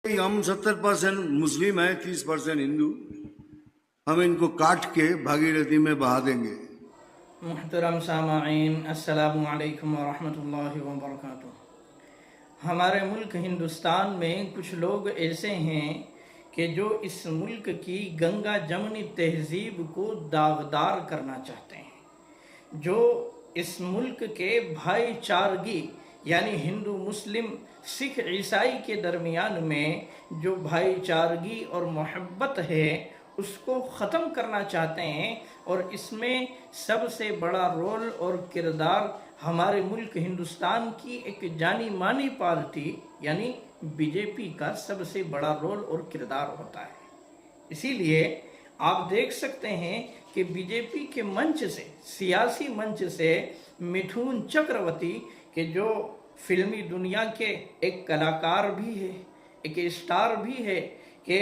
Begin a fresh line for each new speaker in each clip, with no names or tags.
हम 70% मुस्लिम हैं, 30% हिंदू। हम इनको काट के भागीरथी में बहा देंगे।
मुहतरम सामाईन, अस्सलामु अलैकुम वरहमतुल्लाहि वबरकातुहू। हमारे मुल्क हिंदुस्तान में कुछ लोग ऐसे हैं कि जो इस मुल्क की गंगा जमनी तहजीब को दागदार करना चाहते हैं, जो इस मुल्क के भाईचारगी यानी हिंदू मुस्लिम सिख ईसाई के दरमियान में जो भाईचारगी और मोहब्बत है उसको ख़त्म करना चाहते हैं। और इसमें सबसे बड़ा रोल और किरदार हमारे मुल्क हिंदुस्तान की एक जानी मानी पार्टी यानी बीजेपी का सबसे बड़ा रोल और किरदार होता है। इसीलिए आप देख सकते हैं कि बीजेपी के मंच से, सियासी मंच से मिथुन चक्रवर्ती के जो फिल्मी दुनिया के एक कलाकार भी है, एक स्टार भी है, कि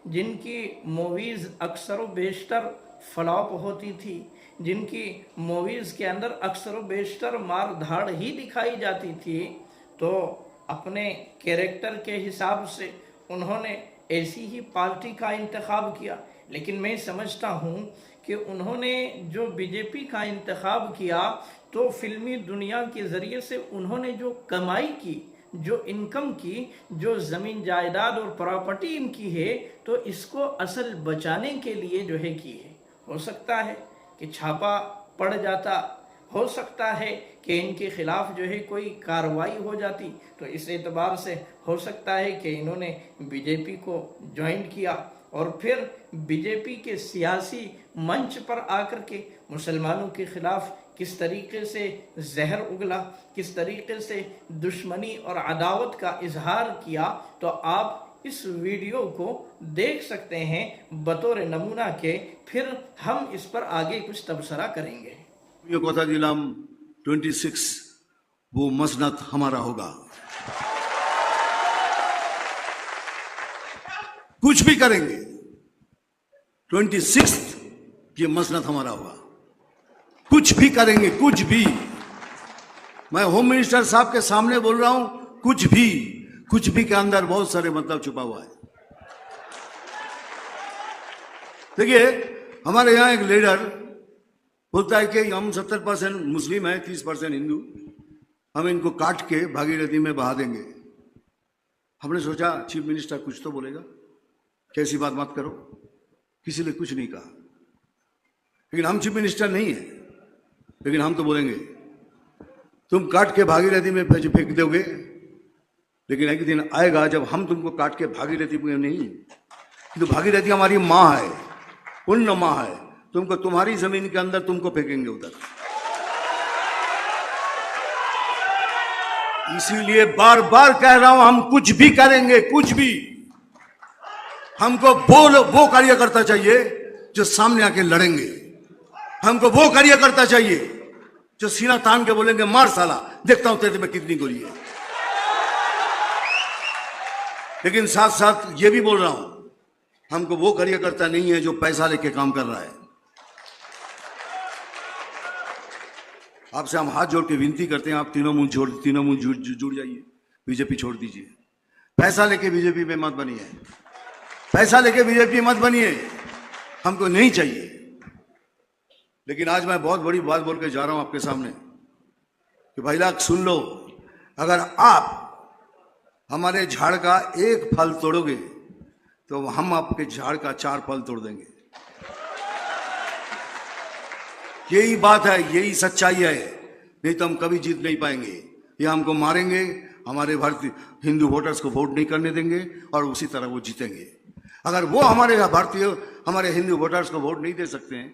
जिनकी मूवीज़ अक्सर व बेशतर फ्लॉप होती थी, जिनकी मूवीज़ के अंदर अक्सर व बेशतर मार धाड़ ही दिखाई जाती थी, तो अपने कैरेक्टर के हिसाब से उन्होंने ऐसी ही पार्टी का इंतखाब किया। लेकिन मैं समझता हूँ कि उन्होंने जो बीजेपी का इंतखाब किया तो फिल्मी दुनिया के ज़रिए से उन्होंने जो कमाई की, जो इनकम की, जो ज़मीन जायदाद और प्रॉपर्टी इनकी है, तो इसको असल बचाने के लिए जो है की है। हो सकता है कि छापा पड़ जाता, हो सकता है कि इनके खिलाफ जो है कोई कार्रवाई हो जाती, तो इस एतबार से हो सकता है कि इन्होंने बीजेपी को ज्वाइन किया और फिर बीजेपी के सियासी मंच पर आकर के मुसलमानों के खिलाफ किस तरीके से जहर उगला, किस तरीके से दुश्मनी और अदावत का इजहार किया, तो आप इस वीडियो को देख सकते हैं बतौर नमूना के। फिर हम इस पर आगे कुछ तबसरा करेंगे।
ये कोता जिलाम 26 वो मसनद हमारा होगा। कुछ भी करेंगे, 26 ये मसनद हमारा होगा। कुछ भी करेंगे, कुछ भी। मैं होम मिनिस्टर साहब के सामने बोल रहा हूं, कुछ भी। कुछ भी के अंदर बहुत सारे मतलब छुपा हुआ है। देखिए, हमारे यहां एक लीडर बोलता है कि हम 70% मुस्लिम हैं, 30% हिंदू। हम इनको काट के भागीरथी में बहा देंगे। हमने सोचा चीफ मिनिस्टर कुछ तो बोलेगा, कैसी बात मत करो, किसी ने कुछ नहीं कहा। लेकिन हम चीफ मिनिस्टर नहीं है, लेकिन हम तो बोलेंगे तुम काट के भागीरथी में फेंक दोगे, लेकिन एक दिन आएगा जब हम तुमको काट के भागीरथी में नहीं, तो भागीरथी हमारी माँ है, पुण्य माँ है, तुमको तुम्हारी जमीन के अंदर तुमको फेंकेंगे उधर। इसीलिए बार बार कह रहा हूं, हम कुछ भी करेंगे, कुछ भी। हमको वो कार्यकर्ता चाहिए जो सामने आके लड़ेंगे। हमको वो कार्यकर्ता चाहिए जो सीना तान के बोलेंगे मार साला, देखता हूं तेरे में कितनी गोली है। लेकिन साथ साथ ये भी बोल रहा हूं, हमको वो कार्यकर्ता नहीं है जो पैसा लेके काम कर रहा है। आपसे हम हाथ जोड़ के विनती करते हैं, आप तीनों मुंह जुड़ जाइए, बीजेपी छोड़ दीजिए। पैसा लेके बीजेपी में मत बनिए, पैसा लेके बीजेपी मत बनिए, हमको नहीं चाहिए। लेकिन आज मैं बहुत बड़ी बात बोल के जा रहा हूं आपके सामने कि भाई लोग सुन लो, अगर आप हमारे झाड़ का एक फल तोड़ोगे तो हम आपके झाड़ का 4 फल तोड़ देंगे। यही बात है, यही सच्चाई है। नहीं तो हम कभी जीत नहीं पाएंगे। ये हमको मारेंगे, हमारे भारतीय हिंदू वोटर्स को वोट नहीं करने देंगे और उसी तरह वो जीतेंगे। अगर वो हमारे हिंदू वोटर्स को वोट नहीं दे सकते हैं,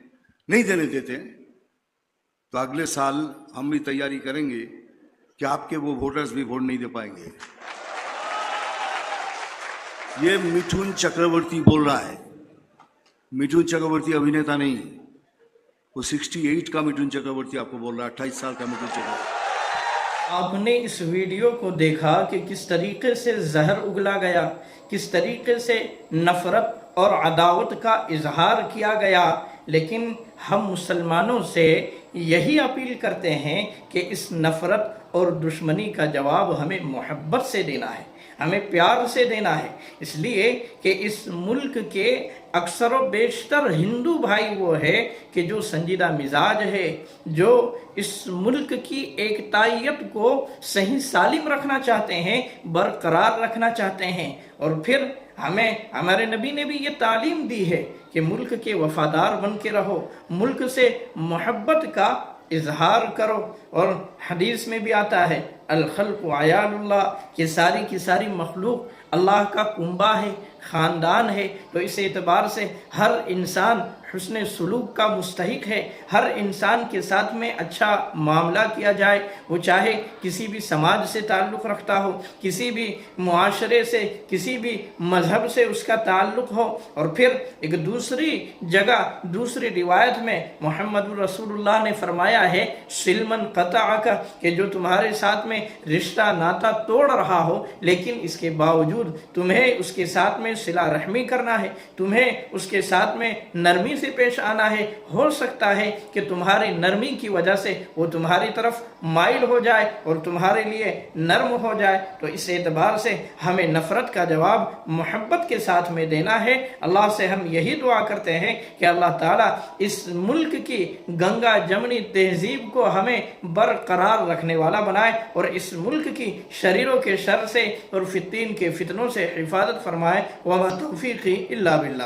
नहीं देने देते, तो अगले साल हम भी तैयारी करेंगे कि आपके वो वोटर्स भी वोट नहीं दे पाएंगे। ये मिथुन चक्रवर्ती बोल रहा है। मिथुन चक्रवर्ती अभिनेता नहीं, वो 68 का मिथुन चक्रवर्ती आपको बोल रहा है, 28 साल का मिथुन चक्रवर्ती।
आपने इस वीडियो को देखा कि किस तरीके से जहर उगला गया, किस तरीके से नफरत और अदावत का इजहार किया गया। लेकिन हम मुसलमानों से यही अपील करते हैं कि इस नफरत और दुश्मनी का जवाब हमें मोहब्बत से देना है। हमें प्यार से देना है, इसलिए कि इस मुल्क के अक्सर व बेशतर हिंदू भाई वो है कि जो संजीदा मिजाज है, जो इस मुल्क की एकतायत को सही सालिम रखना चाहते हैं, बरकरार रखना चाहते हैं। और फिर हमें हमारे नबी ने भी ये तालीम दी है कि मुल्क के वफादार बन के रहो, मुल्क से मोहब्बत का इजहार करो। और हदीस में भी आता है अल खल्क़ु अयालुल्लाह, कि सारी की सारी मखलूक अल्लाह का कुंबा है, ख़ानदान है। तो इस एतबार से हर इंसान हुस्न सुलूक का मुस्तहिक है, हर इंसान के साथ में अच्छा मामला किया जाए, वो चाहे किसी भी समाज से ताल्लुक़ रखता हो, किसी भी मुआशरे से, किसी भी मज़हब से उसका ताल्लुक़ हो। और फिर एक दूसरी जगह, दूसरी रिवायत में मोहम्मद रसूलुल्लाह ने फरमाया है सिलमन क़तअका, कि जो तुम्हारे साथ में रिश्ता नाता तोड़ रहा हो, लेकिन इसके बावजूद तुम्हें उसके साथ में सिला रहमी करना है, तुम्हें उसके साथ में नरमी से पेश आना है। हो सकता है कि तुम्हारी नरमी की वजह से वो तुम्हारी तरफ माइल हो जाए और तुम्हारे लिए नर्म हो जाए। तो इस एतबार से हमें नफरत का जवाब मोहब्बत के साथ में देना है। अल्लाह से हम यही दुआ करते हैं कि अल्लाह ताला इस मुल्क की गंगा जमनी तहजीब को हमें बरकरार रखने वाला बनाए और इस मुल्क की शरीरों के शर से और फितीन के फितनों से हिफाजत फरमाए। वमा तौफीक़ी इल्ला बिल्लाह।